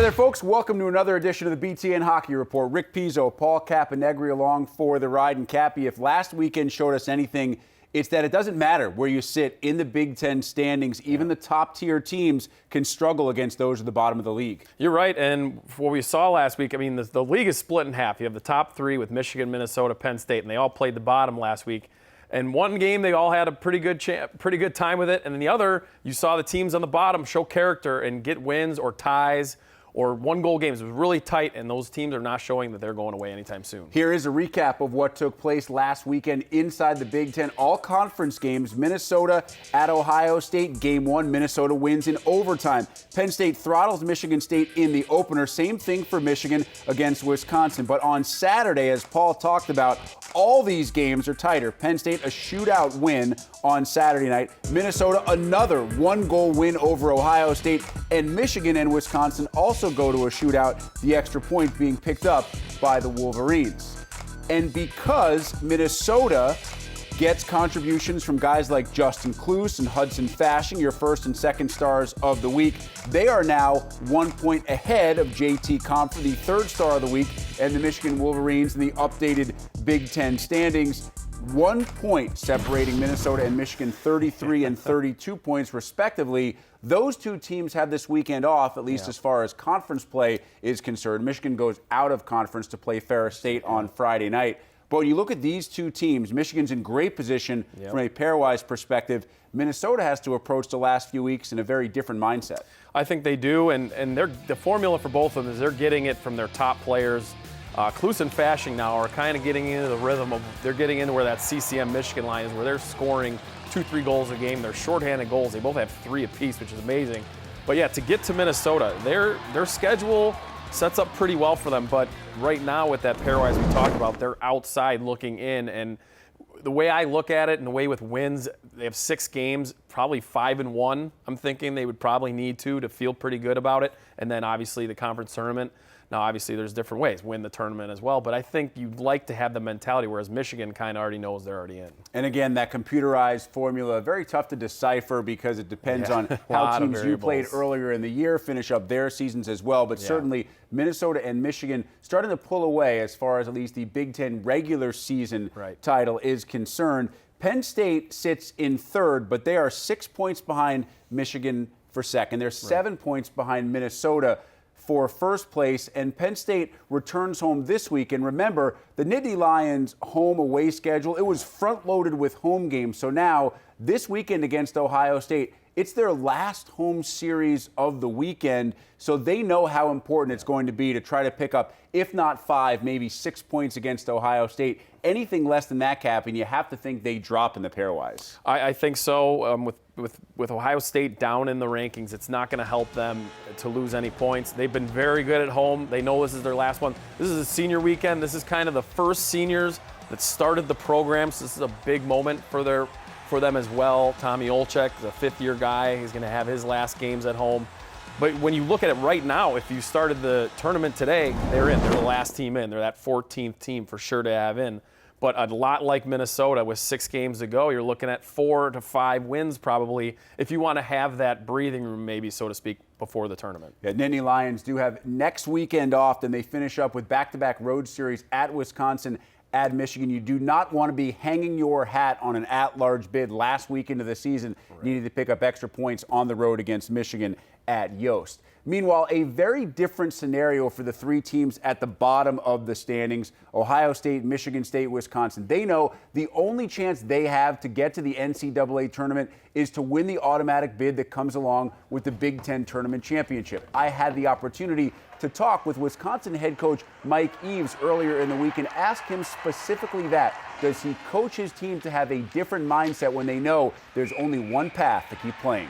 there, folks. Welcome to another edition of the BTN Hockey Report. Rick Pizzo, Paul Caponigri along for the ride. And Cappy, if last weekend showed us anything, it's that it doesn't matter where you sit in the Big Ten standings. Even the top-tier teams can struggle against those at the bottom of the league. You're right, and what we saw last week, I mean, the league is split in half. You have the top three with Michigan, Minnesota, Penn State, and they all played the bottom last week. And one game, they all had a pretty good time with it, and then the other, you saw the teams on the bottom show character and get wins or ties or one-goal games. It was really tight, and those teams are not showing that they're going away anytime soon. Here is a recap of what took place last weekend inside the Big Ten. All conference games. Minnesota at Ohio State. Game 1, Minnesota wins in overtime. Penn State throttles Michigan State in the opener. Same thing for Michigan against Wisconsin. But on Saturday, as Paul talked about, all these games are tighter. Penn State, a shootout win on Saturday night. Minnesota, another one-goal win over Ohio State. And Michigan and Wisconsin also go to a shootout, the extra point being picked up by the Wolverines. And because Minnesota gets contributions from guys like Justin Kloos and Hudson Fasching, your first and second stars of the week, they are now 1 point ahead of JT Compher, the third star of the week, and the Michigan Wolverines in the updated Big Ten standings. 1 point separating Minnesota and Michigan, 33 and 32 points respectively. Those two teams have this weekend off, at least as far as conference play is concerned. Michigan goes out of conference to play Ferris State on Friday night. But when you look at these two teams, Michigan's in great position from a pairwise perspective. Minnesota has to approach the last few weeks in a very different mindset. I think they do, and the formula for both of them is they're getting it from their top players. Kloos and Fasching now are kind of getting into the rhythm of, they're getting into where that CCM Michigan line is, where they're scoring 2-3 goals a game. They're shorthanded goals. They both have 3 apiece, which is amazing. But yeah, to get to Minnesota, their schedule sets up pretty well for them. But right now with that pairwise we talked about, they're outside looking in. And the way I look at it and the way with wins, they have 6 games, probably 5-1. I'm thinking they would probably need to feel pretty good about it. And then obviously the conference tournament. Now, obviously, there's different ways. Win the tournament as well. But I think you'd like to have the mentality, whereas Michigan kind of already knows they're already in. And again, that computerized formula, very tough to decipher because it depends on how teams you played earlier in the year finish up their seasons as well. But certainly, Minnesota and Michigan starting to pull away as far as at least the Big Ten regular season title is concerned. Penn State sits in third, but they are 6 points behind Michigan for second. They're 7 points behind Minnesota for first place, and Penn State returns home this week. And remember, the Nittany Lions home-away schedule, it was front-loaded with home games. So now, this weekend against Ohio State, it's their last home series of the weekend, so they know how important it's going to be to try to pick up, if not 5, maybe 6 points against Ohio State. Anything less than that, Cap, and you have to think they drop in the pairwise. I think so. With Ohio State down in the rankings, it's not going to help them to lose any points. They've been very good at home. They know this is their last one. This is a senior weekend. This is kind of the first seniors that started the program, so this is a big moment for them as well. Tommy Olczyk, the 5th-year guy, he's going to have his last games at home. But when you look at it right now, if you started the tournament today, they're in. They're the last team in. They're that 14th team for sure to have in. But a lot like Minnesota, with 6 games to go, you're looking at 4 to 5 wins probably if you want to have that breathing room, maybe, so to speak, before the tournament. Yeah, Nittany Lions do have next weekend off, then they finish up with back-to-back road series at Wisconsin, at Michigan. You do not want to be hanging your hat on an at-large bid last weekend of the season, needing to pick up extra points on the road against Michigan at Yost. Meanwhile, a very different scenario for the 3 teams at the bottom of the standings, Ohio State, Michigan State, Wisconsin. They know the only chance they have to get to the NCAA tournament is to win the automatic bid that comes along with the Big Ten Tournament Championship. I had the opportunity to talk with Wisconsin head coach Mike Eaves earlier in the week and ask him specifically that. Does he coach his team to have a different mindset when they know there's only one path to keep playing?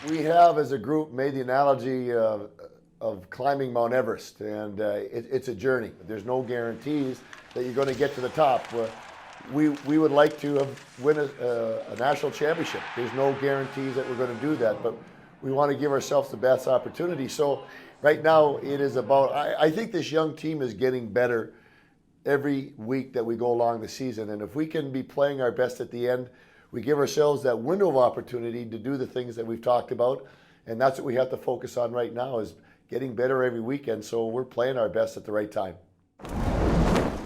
We have, as a group, made the analogy of climbing Mount Everest, and it's a journey. There's no guarantees that you're going to get to the top. We would like to win a national championship. There's no guarantees that we're going to do that, but we want to give ourselves the best opportunity. So right now, it is about, I think this young team is getting better every week that we go along the season, and if we can be playing our best at the end, we give ourselves that window of opportunity to do the things that we've talked about, and that's what we have to focus on right now, is getting better every weekend, so we're playing our best at the right time.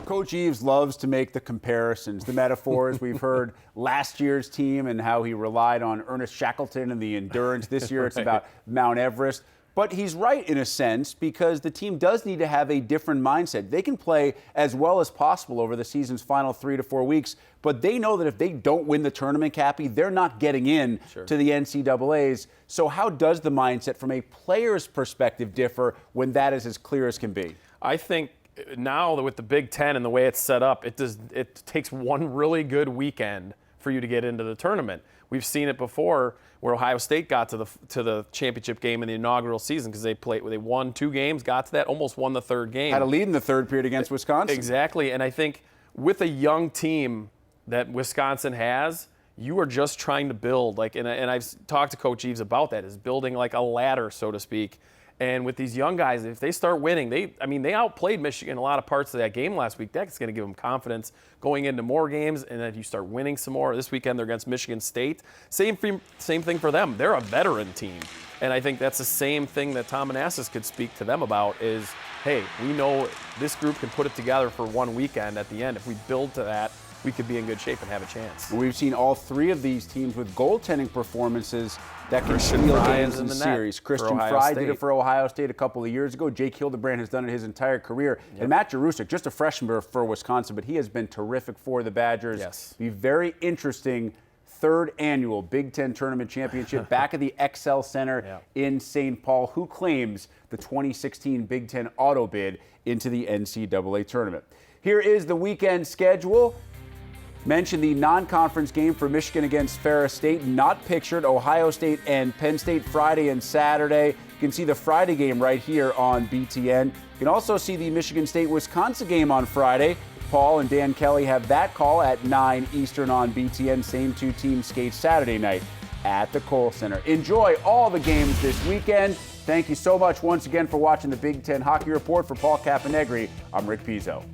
Coach Eves loves to make the comparisons, the metaphors. We've heard last year's team and how he relied on Ernest Shackleton and the endurance. This year it's about Mount Everest. But he's right in a sense, because the team does need to have a different mindset. They can play as well as possible over the season's final 3 to 4 weeks, but they know that if they don't win the tournament, Cappy, they're not getting in to the NCAAs. So how does the mindset from a player's perspective differ when that is as clear as can be? I think now with the Big Ten and the way it's set up, it takes one really good weekend for you to get into the tournament. We've seen it before where Ohio State got to the championship game in the inaugural season because they won 2 games, got to that, almost won the 3rd game. Had a lead in the 3rd period against Wisconsin. Exactly, and I think with a young team that Wisconsin has, you are just trying to build, and I've talked to Coach Eves about that, is building like a ladder, so to speak. And with these young guys, if they start winning, they outplayed Michigan a lot of parts of that game last week. That's going to give them confidence going into more games, and then you start winning some more. This weekend they're against Michigan State. Same thing for them. They're a veteran team, and I think that's the same thing that Tom Manassas could speak to them about is, hey, we know this group can put it together for one weekend at the end. If we build to that, we could be in good shape and have a chance. We've seen all 3 of these teams with goaltending performances that can steal games in the series. Christian Fry did it for Ohio State a couple of years ago. Jake Hildebrand has done it his entire career. Yep. And Matt Jarusic, just a freshman for Wisconsin, but he has been terrific for the Badgers. Yes. Be very interesting 3rd annual Big Ten Tournament Championship back at the XL Center in St. Paul. Who claims the 2016 Big Ten auto bid into the NCAA Tournament? Here is the weekend schedule. Mentioned the non-conference game for Michigan against Ferris State, not pictured. Ohio State and Penn State Friday and Saturday. You can see the Friday game right here on BTN. You can also see the Michigan State-Wisconsin game on Friday. Paul and Dan Kelly have that call at 9 Eastern on BTN. Same 2 teams skate Saturday night at the Kohl Center. Enjoy all the games this weekend. Thank you so much once again for watching the Big Ten Hockey Report. For Paul Caponigri, I'm Rick Pizzo.